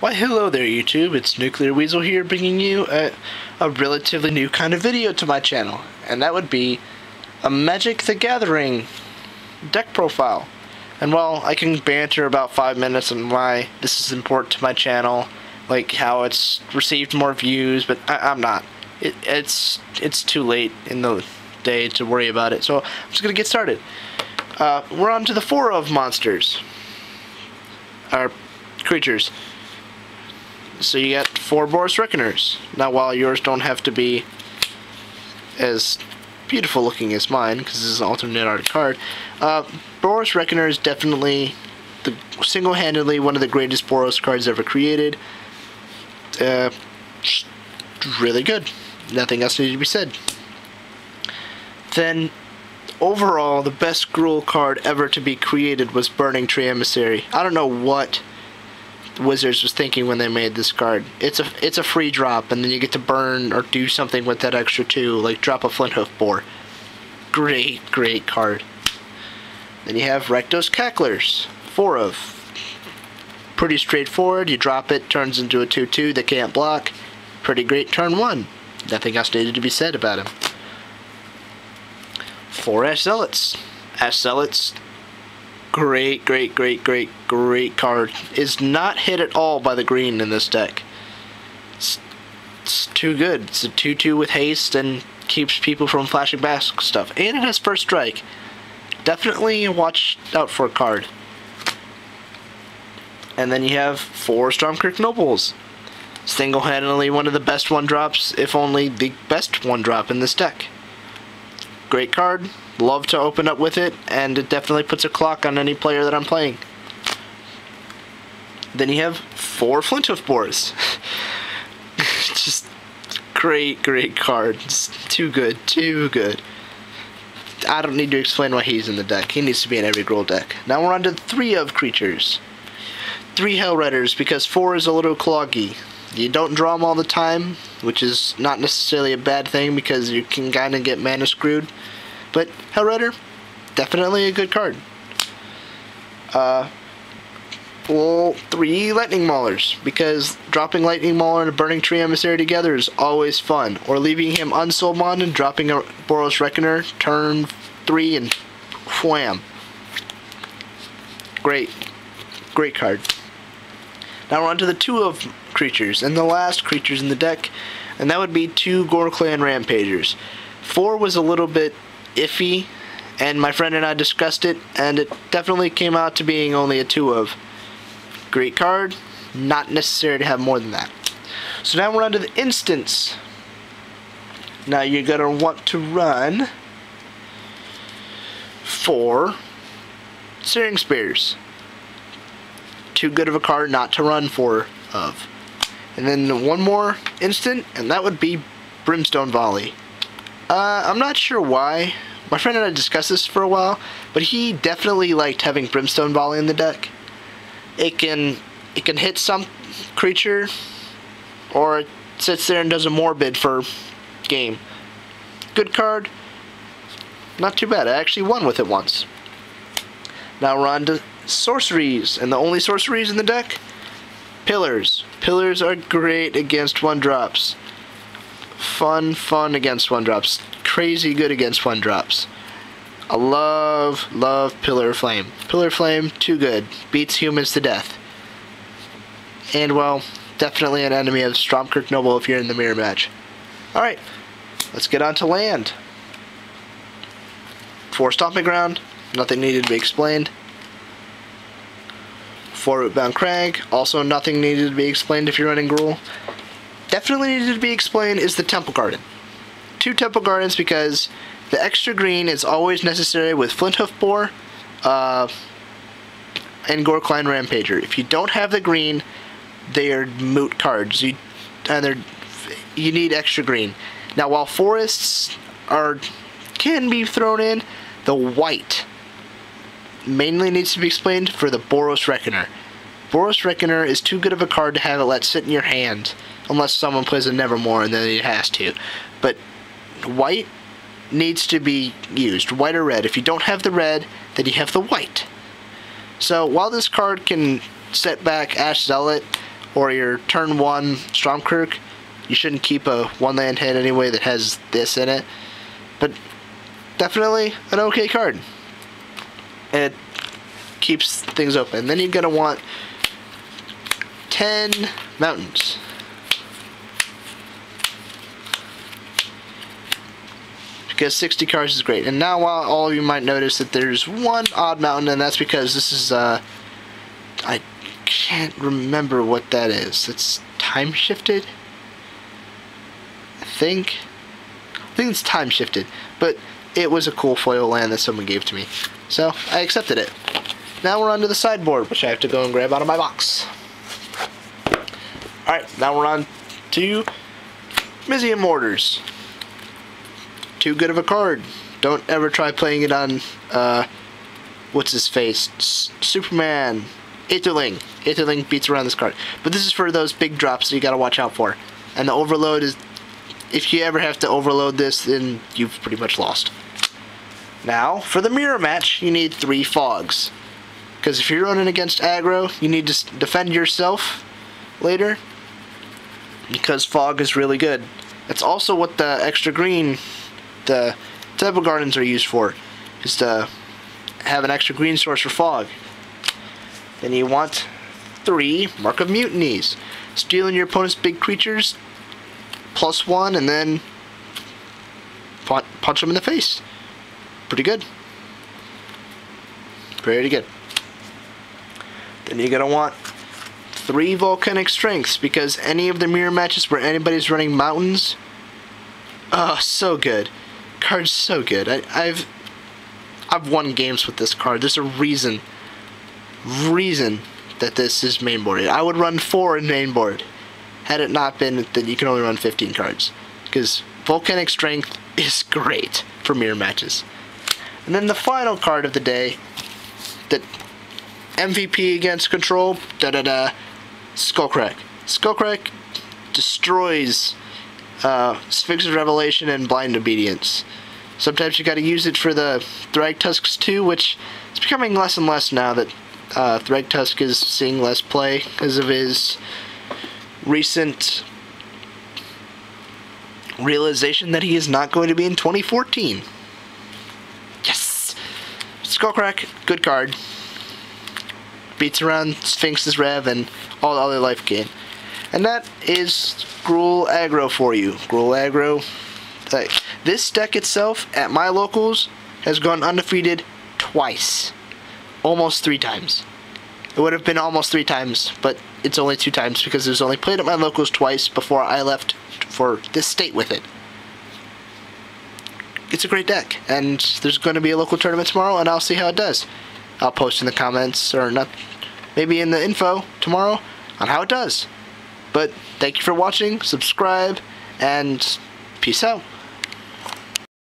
Why hello there YouTube, it's Nuclear Weasel here bringing you a relatively new kind of video to my channel. And that would be a Magic the Gathering deck profile. And while I can banter about 5 minutes on why this is important to my channel, like how it's received more views, but I'm not. It's too late in the day to worry about it, so I'm just going to get started. We're on to the 4 of monsters. Our creatures. So you got 4 Boros Reckoners. Now while yours don't have to be as beautiful looking as mine, because this is an alternate art card, Boros Reckoner is definitely single-handedly one of the greatest Boros cards ever created. Really good. Nothing else needs to be said. Then, overall, the best Gruul card ever to be created was Burning Tree Emissary. I don't know what Wizards was thinking when they made this card. It's a free drop, and then you get to burn or do something with that extra 2, like drop a Flinthoof Boar. Great card. Then you have Rakdos Cacklers, 4 of. Pretty straightforward. You drop it, turns into a 2/2 that can't block. Pretty great turn 1. Nothing else needed to be said about him. 4 Ash Zealots. Ash Zealots, great card. Is not hit at all by the green in this deck. It's too good. It's a 2/2 with haste and keeps people from flashing back stuff. And it has first strike. Definitely watch out for a card. And then you have 4 Stormkirk Nobles. Single-handedly one of the best 1-drops, if only the best 1-drop in this deck. Great card. Love to open up with it, and it definitely puts a clock on any player that I'm playing. Then you have 4 Flinthoof Boars. Just great card. Just too good. I don't need to explain why he's in the deck. He needs to be in every Gruul deck. Now we're on to 3 of creatures. 3 Hellriders, because 4 is a little cloggy. You don't draw them all the time, which is not necessarily a bad thing because you can kind of get mana screwed. But Hellrider, definitely a good card. 3 Lightning Maulers, because dropping Lightning Mauler and a Burning Tree Emissary together is always fun. Or leaving him unsoulmon and dropping a Boros Reckoner, turn 3 and wham. Great card. Now we're on to the 2 of creatures, and the last creatures in the deck, and that would be 2 Ghor-Clan Rampagers. 4 was a little bit iffy, and my friend and I discussed it, and it definitely came out to being only a 2 of. Great card, not necessary to have more than that. So now we're on to the instants. Now you're going to want to run 4 Searing Spears. Too good of a card not to run 4 of. And then one more instant, and that would be Brimstone Volley. I'm not sure why. My friend and I discussed this for a while, but he definitely liked having Brimstone Volley in the deck. It can hit some creature, or it sits there and does a morbid for game. Good card. Not too bad. I actually won with it once. Now we're on to sorceries, and the only sorceries in the deck, Pillars. Pillars are great against 1-drops. Fun against 1-drops. Crazy good against 1-drops. I love Pillar of Flame. Pillar of Flame, too good. Beats humans to death. And well, definitely an enemy of Stormkirk Noble if you're in the mirror match. Alright, let's get on to land. 4 Stomping Ground, nothing needed to be explained. 4 Rootbound Crag, also nothing needed to be explained if you're running Gruul. Definitely needed to be explained is the Temple Garden. 2 Temple Gardens because the extra green is always necessary with Flinthoof Boar and Ghor-Clan Rampager. If you don't have the green, they are moot cards. You need extra green. Now while forests can be thrown in, the white mainly needs to be explained for the Boros Reckoner. Boros Reckoner is too good of a card to have it let sit in your hand, unless someone plays a Nevermore and then it has to. But white needs to be used, white or red. If you don't have the red, then you have the white. So while this card can set back Ash Zealot or your turn 1 Stromkirk, you shouldn't keep a 1-land hand anyway that has this in it. But definitely an okay card. It keeps things open. Then you're going to want 10 mountains. Because 60 cards is great. And now while all of you might notice that there's one odd mountain, and that's because this is, I can't remember what that is. It's time shifted? I think it's time shifted. But it was a cool foil land that someone gave to me. So I accepted it. Now we're on to the sideboard, which I have to go and grab out of my box. Alright, now we're on to Mizium Mortars. Too good of a card. Don't ever try playing it on, what's his face? Superman. Aetherling. Aetherling beats around this card. But this is for those big drops that you gotta watch out for. And the overload is, if you ever have to overload this, then you've pretty much lost. Now, for the mirror match, you need 3 fogs. Because if you're running against aggro, you need to defend yourself later. Because fog is really good. That's also what the extra green, the Temple Gardens are used for, is to have an extra green source for fog. Then you want 3 Mark of Mutinies. Stealing your opponent's big creatures, +1, and then punch them in the face. Pretty good. Pretty good. Then you're going to want 3 Volcanic Strengths, because any of the mirror matches where anybody's running mountains, oh, so good. Card's so good. I've won games with this card. There's a reason that this is mainboarded. I would run 4 in mainboard had it not been that you can only run 15 cards, because Volcanic Strength is great for mirror matches. And then the final card of the day, that MVP against control, Skullcrack. Skullcrack destroys Sphinx's Revelation and Blind Obedience. Sometimes you gotta use it for the Thragtusks too, which is becoming less and less now that Thragtusk is seeing less play because of his recent realization that he is not going to be in 2014. Yes! Skullcrack, good card. Beats around Sphinx's Rev and all the other life gain. And that is Gruul Aggro for you. Gruul Aggro. This deck itself, at my locals, has gone undefeated twice. Almost 3 times. It would have been almost 3 times, but it's only 2 times because it was only played at my locals twice before I left for this state with it. It's a great deck, and there's going to be a local tournament tomorrow, and I'll see how it does. I'll post in the comments, or not, maybe in the info tomorrow, on how it does. But thank you for watching, subscribe, and peace out.